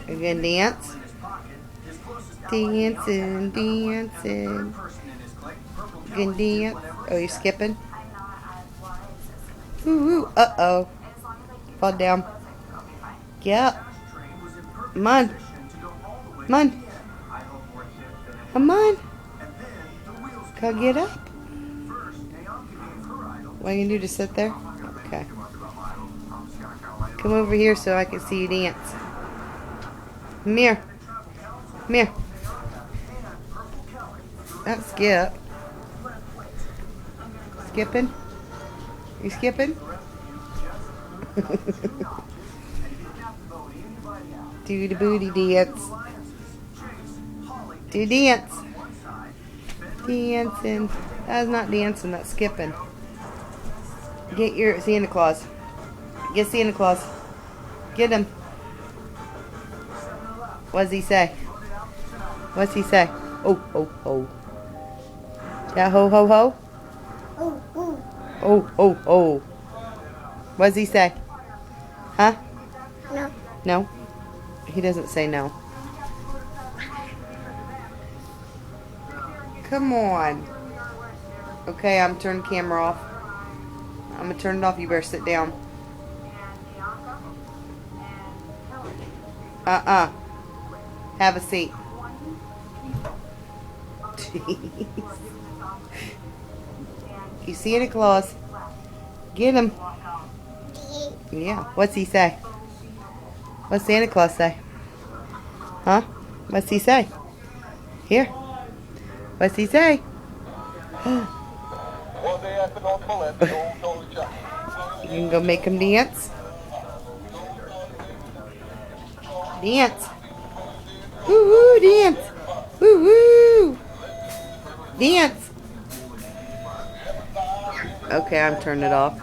You gonna dance? Dancing, dancing. You gonna dance? Oh, you're skipping? Ooh, uh-oh. Fall down. Get up. Come on. Come on. Come on. Go get up. What are you gonna do? Just sit there? Okay. Come over here so I can see you dance. Come here. Come here. Don't skip. Skipping? You skipping? Do the booty dance. Do dance. Dancing. That's not dancing, that's skipping. Get your Santa Claus. Get Santa Claus. Get him. What does he say? What's he say? Oh, ho, ho. Yeah, ho, ho, ho? Oh, oh. Oh, oh, oh. What does he say? Huh? No. No? He doesn't say no. Come on. Okay, I'm turning the camera off. I'm going to turn it off. You better sit down. Uh-uh. Have a seat. Jeez. You Santa Claus. Get him. Yeah. What's he say? What's Santa Claus say? Huh? What's he say? Here. What's he say? You can go make him dance. Dance. Woo-woo, dance. Woo-woo. Dance. Okay, I'm turning it off.